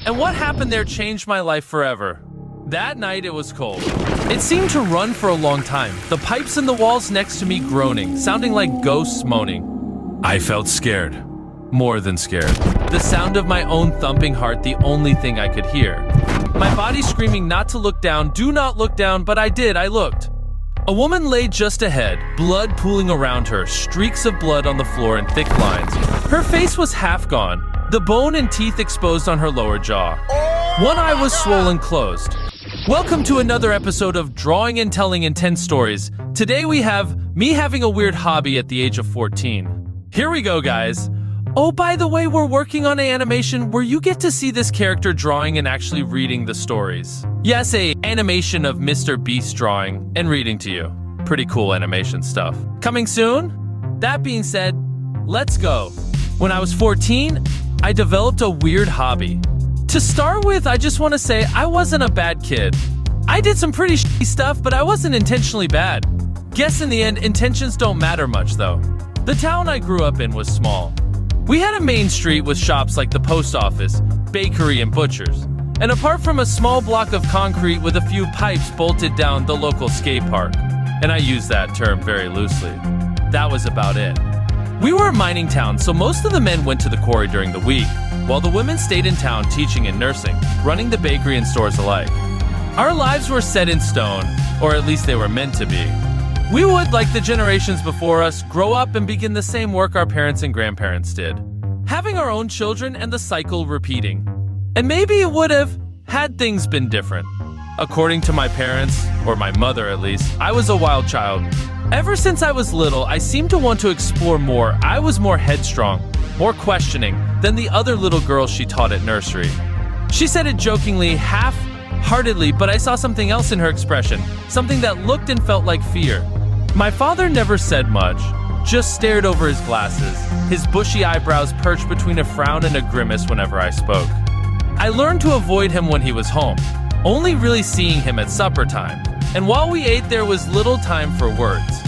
And what happened there changed my life forever. That night it was cold. It seemed to run for a long time, the pipes in the walls next to me groaning, sounding like ghosts moaning. I felt scared. More than scared. The sound of my own thumping heart, the only thing I could hear. My body screaming not to look down, do not look down, but I did, I looked. A woman lay just ahead, blood pooling around her, streaks of blood on the floor in thick lines. Her face was half gone, the bone and teeth exposed on her lower jaw. One eye was swollen closed. Welcome to another episode of Drawing and Telling Intense Stories. Today we have me having a weird hobby at the age of 14. Here we go, guys. Oh, by the way, we're working on an animation where you get to see this character drawing and actually reading the stories. Yes, an animation of Mr. Beast drawing and reading to you. Pretty cool animation stuff. Coming soon? That being said, let's go. When I was 14, I developed a weird hobby. To start with, I just want to say I wasn't a bad kid. I did some pretty shitty stuff, but I wasn't intentionally bad. Guess in the end, intentions don't matter much though. The town I grew up in was small. We had a main street with shops like the post office, bakery, and butchers. And apart from a small block of concrete with a few pipes bolted down the local skate park, and I use that term very loosely, that was about it. We were a mining town, so most of the men went to the quarry during the week, while the women stayed in town teaching and nursing, running the bakery and stores alike. Our lives were set in stone, or at least they were meant to be. We would, like the generations before us, grow up and begin the same work our parents and grandparents did, having our own children and the cycle repeating. And maybe it would have, had things been different. According to my parents, or my mother at least, I was a wild child. Ever since I was little, I seemed to want to explore more. I was more headstrong, more questioning than the other little girls she taught at nursery. She said it jokingly, half-heartedly, but I saw something else in her expression, something that looked and felt like fear. My father never said much, just stared over his glasses, his bushy eyebrows perched between a frown and a grimace whenever I spoke. I learned to avoid him when he was home, only really seeing him at supper time, and while we ate there was little time for words.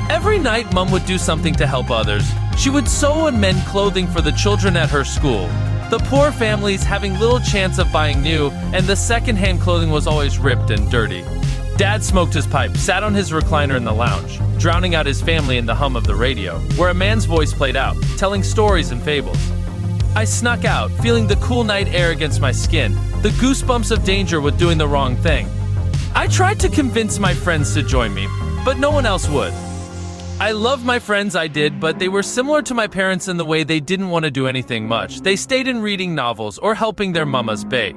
Every night Mum would do something to help others. She would sew and mend clothing for the children at her school, the poor families having little chance of buying new, and the second-hand clothing was always ripped and dirty. Dad smoked his pipe, sat on his recliner in the lounge, drowning out his family in the hum of the radio, where a man's voice played out, telling stories and fables. I snuck out, feeling the cool night air against my skin, the goosebumps of danger with doing the wrong thing. I tried to convince my friends to join me, but no one else would. I loved my friends, I did, but they were similar to my parents in the way they didn't want to do anything much. They stayed in reading novels or helping their mamas bake,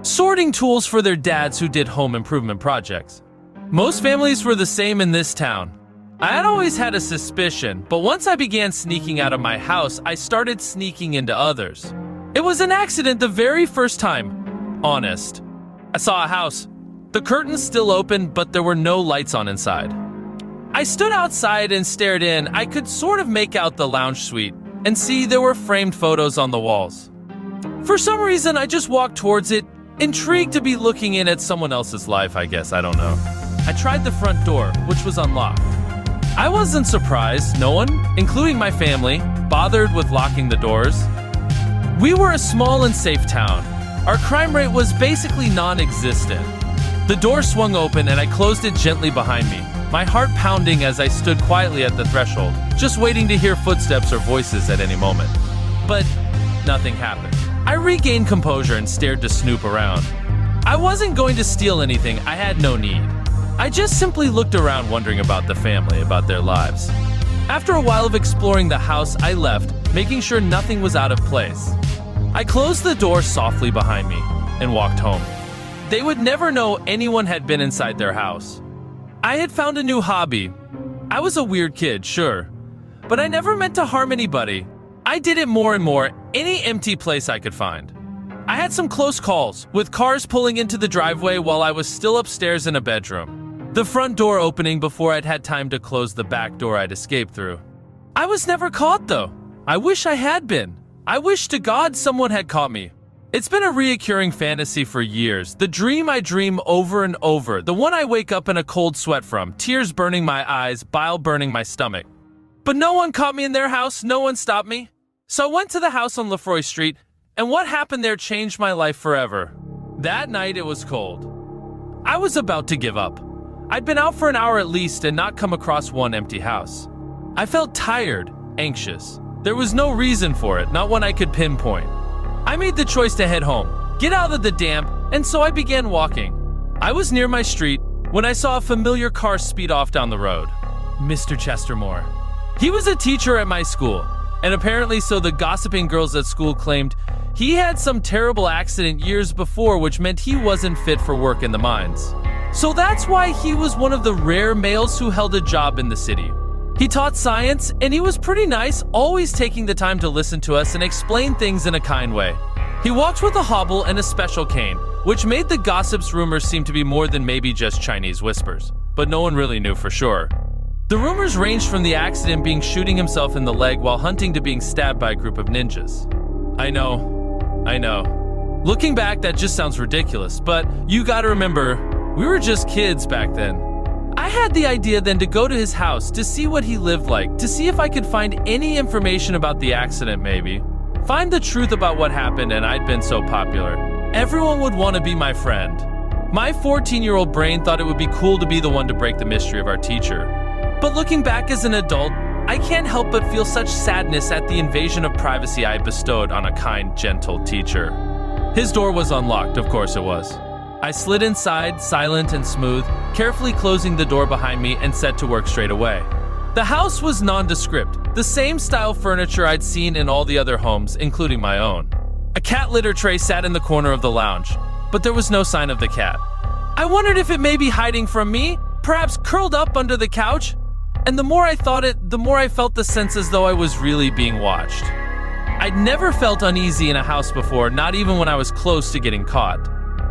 sorting tools for their dads who did home improvement projects. Most families were the same in this town. I had always had a suspicion, but once I began sneaking out of my house, I started sneaking into others. It was an accident the very first time. Honest. I saw a house. The curtains still open, but there were no lights on inside. I stood outside and stared in. I could sort of make out the lounge suite and see there were framed photos on the walls. For some reason, I just walked towards it, intrigued to be looking in at someone else's life, I guess, I don't know. I tried the front door, which was unlocked. I wasn't surprised. No one, including my family, bothered with locking the doors. We were a small and safe town. Our crime rate was basically non-existent. The door swung open and I closed it gently behind me, my heart pounding as I stood quietly at the threshold, just waiting to hear footsteps or voices at any moment. But nothing happened. I regained composure and stared to snoop around. I wasn't going to steal anything. I had no need. I just simply looked around wondering about the family, about their lives. After a while of exploring the house, I left, making sure nothing was out of place. I closed the door softly behind me and walked home. They would never know anyone had been inside their house. I had found a new hobby. I was a weird kid, sure, but I never meant to harm anybody. I did it more and more, any empty place I could find. I had some close calls, with cars pulling into the driveway while I was still upstairs in a bedroom. The front door opening before I'd had time to close the back door I'd escaped through. I was never caught, though. I wish I had been. I wish to God someone had caught me. It's been a reoccurring fantasy for years. The dream I dream over and over. The one I wake up in a cold sweat from, tears burning my eyes, bile burning my stomach. But no one caught me in their house. No one stopped me. So I went to the house on Lefroy Street And what happened there changed my life forever. That night it was cold. I was about to give up. I'd been out for an hour at least and not come across one empty house. I felt tired, anxious. There was no reason for it, not one I could pinpoint. I made the choice to head home, get out of the damp, and so I began walking. I was near my street when I saw a familiar car speed off down the road. Mr. Chestermore. He was a teacher at my school, and apparently so the gossiping girls at school claimed he had some terrible accident years before, which meant he wasn't fit for work in the mines. So that's why he was one of the rare males who held a job in the city. He taught science, and he was pretty nice, always taking the time to listen to us and explain things in a kind way. He walked with a hobble and a special cane, which made the gossip's rumors seem to be more than maybe just Chinese whispers, but no one really knew for sure. The rumors ranged from the accident being shooting himself in the leg while hunting to being stabbed by a group of ninjas. I know. Looking back, that just sounds ridiculous, but you gotta remember, we were just kids back then. I had the idea then to go to his house to see what he lived like, to see if I could find any information about the accident maybe. Find the truth about what happened, and I'd been so popular. Everyone would want to be my friend. My 14-year-old brain thought it would be cool to be the one to break the mystery of our teacher. But looking back as an adult, I can't help but feel such sadness at the invasion of privacy I bestowed on a kind, gentle teacher. His door was unlocked, of course it was. I slid inside, silent and smooth, carefully closing the door behind me and set to work straight away. The house was nondescript, the same style furniture I'd seen in all the other homes, including my own. A cat litter tray sat in the corner of the lounge, but there was no sign of the cat. I wondered if it may be hiding from me, perhaps curled up under the couch. And the more I thought it, the more I felt the sense as though I was really being watched. I'd never felt uneasy in a house before, not even when I was close to getting caught.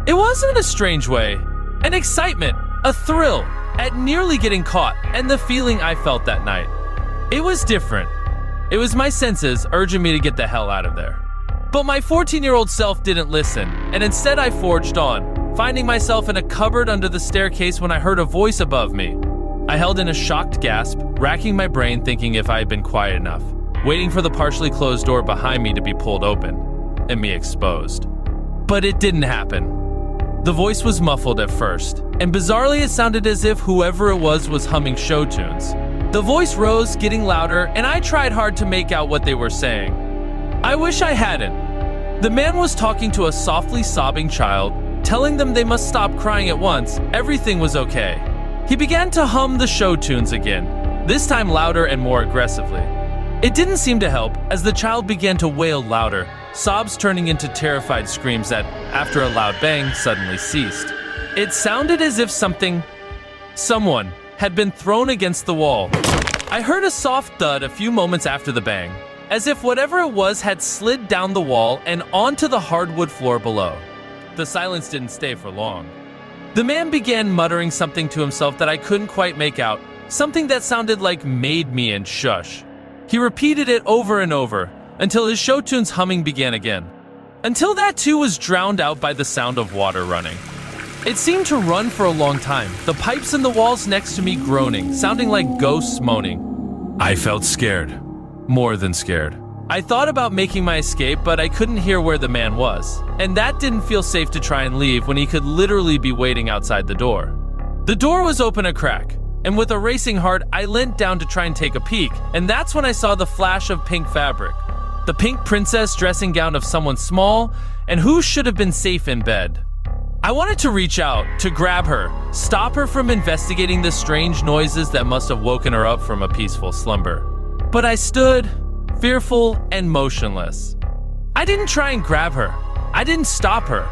It was in a strange way, an excitement, a thrill at nearly getting caught, and the feeling I felt that night. It was different. It was my senses urging me to get the hell out of there. But my 14-year-old self didn't listen, and instead I forged on, finding myself in a cupboard under the staircase when I heard a voice above me. I held in a shocked gasp, racking my brain thinking if I had been quiet enough, waiting for the partially closed door behind me to be pulled open, and me exposed. But it didn't happen. The voice was muffled at first, and bizarrely it sounded as if whoever it was humming show tunes. The voice rose, getting louder, and I tried hard to make out what they were saying. I wish I hadn't. The man was talking to a softly sobbing child, telling them they must stop crying at once, everything was okay. He began to hum the show tunes again, this time louder and more aggressively. It didn't seem to help, as the child began to wail louder, sobs turning into terrified screams that, after a loud bang, suddenly ceased. It sounded as if someone had been thrown against the wall. I heard a soft thud a few moments after the bang, as if whatever it was had slid down the wall and onto the hardwood floor below. The silence didn't stay for long. The man began muttering something to himself that I couldn't quite make out, something that sounded like "made me" and "shush." He repeated it over and over, until his show tune's humming began again. Until that too was drowned out by the sound of water running. It seemed to run for a long time, the pipes in the walls next to me groaning, sounding like ghosts moaning. I felt scared. More than scared. I thought about making my escape, but I couldn't hear where the man was, and that didn't feel safe to try and leave when he could literally be waiting outside the door. The door was open a crack, and with a racing heart, I leant down to try and take a peek, and that's when I saw the flash of pink fabric. The pink princess dressing gown of someone small, and who should have been safe in bed. I wanted to reach out, to grab her, stop her from investigating the strange noises that must have woken her up from a peaceful slumber. But I stood, fearful and motionless. I didn't try and grab her. I didn't stop her.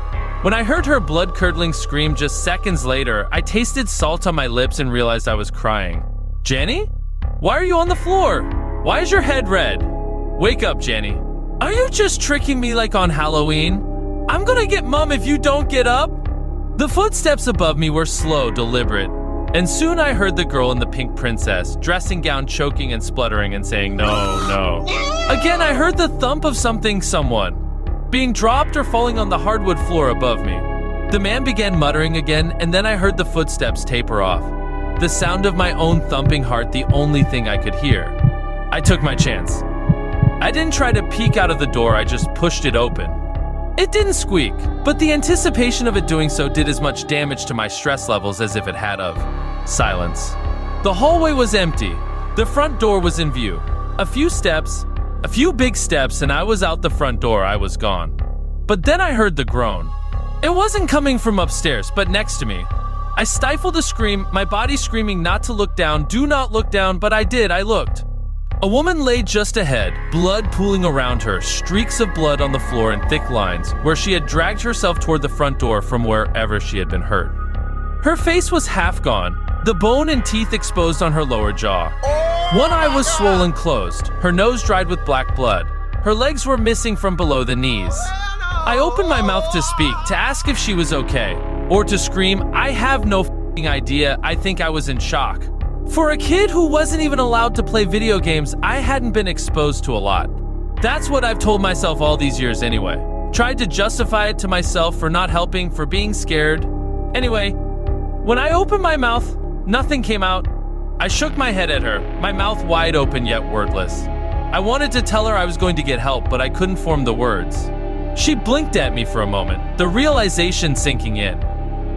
When I heard her blood-curdling scream just seconds later, I tasted salt on my lips and realized I was crying. Jenny? Why are you on the floor? Why is your head red? Wake up, Jenny. Are you just tricking me like on Halloween? I'm gonna get Mom if you don't get up. The footsteps above me were slow, deliberate, and soon I heard the girl in the pink princess, dressing gown choking and spluttering and saying, "No, no." Again, I heard the thump of someone, being dropped or falling on the hardwood floor above me. The man began muttering again, and then I heard the footsteps taper off. The sound of my own thumping heart, the only thing I could hear. I took my chance. I didn't try to peek out of the door, I just pushed it open. It didn't squeak, but the anticipation of it doing so did as much damage to my stress levels as if it had of. Silence. The hallway was empty. The front door was in view. A few big steps, and I was out the front door. I was gone. But then I heard the groan. It wasn't coming from upstairs, but next to me. I stifled a scream, my body screaming not to look down, do not look down, but I did, I looked. A woman lay just ahead, blood pooling around her, streaks of blood on the floor in thick lines, where she had dragged herself toward the front door from wherever she had been hurt. Her face was half gone, the bone and teeth exposed on her lower jaw. One eye was swollen closed, her nose dried with black blood. Her legs were missing from below the knees. I opened my mouth to speak, to ask if she was okay, or to scream. I have no f***ing idea. I think I was in shock. For a kid who wasn't even allowed to play video games, I hadn't been exposed to a lot. That's what I've told myself all these years anyway. Tried to justify it to myself for not helping, for being scared. Anyway, when I opened my mouth, nothing came out. I shook my head at her, my mouth wide open yet wordless. I wanted to tell her I was going to get help, but I couldn't form the words. She blinked at me for a moment, the realization sinking in.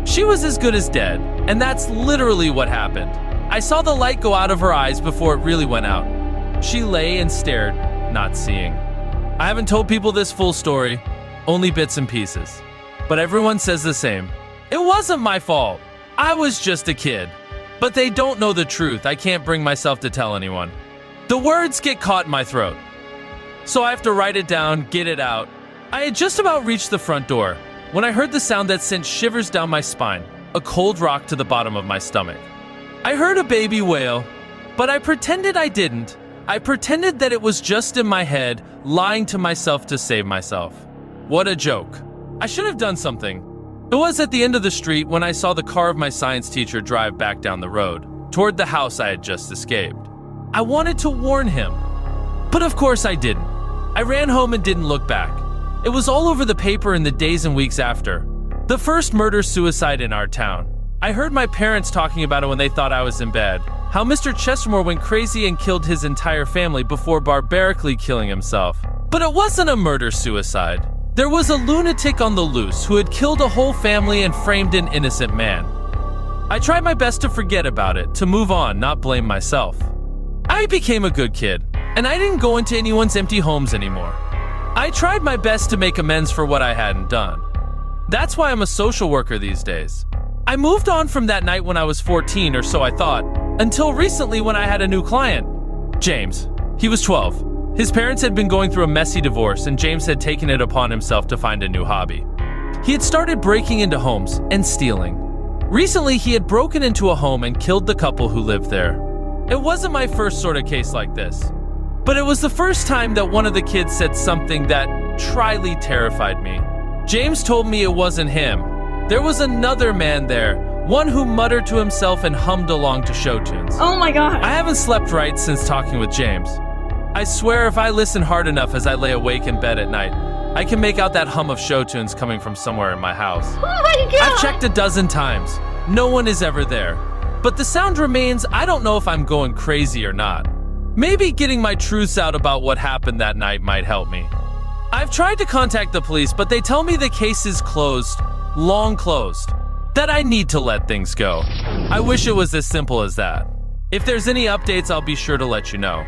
She was as good as dead, and that's literally what happened. I saw the light go out of her eyes before it really went out. She lay and stared, not seeing. I haven't told people this full story, only bits and pieces. But everyone says the same. It wasn't my fault. I was just a kid. But they don't know the truth. I can't bring myself to tell anyone. The words get caught in my throat. So I have to write it down, get it out. I had just about reached the front door when I heard the sound that sent shivers down my spine, a cold rock to the bottom of my stomach. I heard a baby wail, but I pretended I didn't. I pretended that it was just in my head, lying to myself to save myself. What a joke. I should have done something. It was at the end of the street when I saw the car of my science teacher drive back down the road, toward the house I had just escaped. I wanted to warn him, but of course I didn't. I ran home and didn't look back. It was all over the paper in the days and weeks after. The first murder-suicide in our town. I heard my parents talking about it when they thought I was in bed. How Mr. Chestermore went crazy and killed his entire family before barbarically killing himself. But it wasn't a murder-suicide. There was a lunatic on the loose who had killed a whole family and framed an innocent man. I tried my best to forget about it, to move on, not blame myself. I became a good kid, and I didn't go into anyone's empty homes anymore. I tried my best to make amends for what I hadn't done. That's why I'm a social worker these days. I moved on from that night when I was 14, or so I thought, until recently when I had a new client. James. He was 12. His parents had been going through a messy divorce, and James had taken it upon himself to find a new hobby. He had started breaking into homes and stealing. Recently, he had broken into a home and killed the couple who lived there. It wasn't my first sort of case like this, but it was the first time that one of the kids said something that tryly terrified me. James told me it wasn't him. There was another man there, one who muttered to himself and hummed along to show tunes. Oh my god. I haven't slept right since talking with James. I swear if I listen hard enough as I lay awake in bed at night, I can make out that hum of show tunes coming from somewhere in my house. Oh my god. I've checked a dozen times. No one is ever there. But the sound remains. I don't know if I'm going crazy or not. Maybe getting my truths out about what happened that night might help me. I've tried to contact the police, but they tell me the case is closed. Long closed. That I need to let things go. I wish it was as simple as that. If there's any updates, I'll be sure to let you know.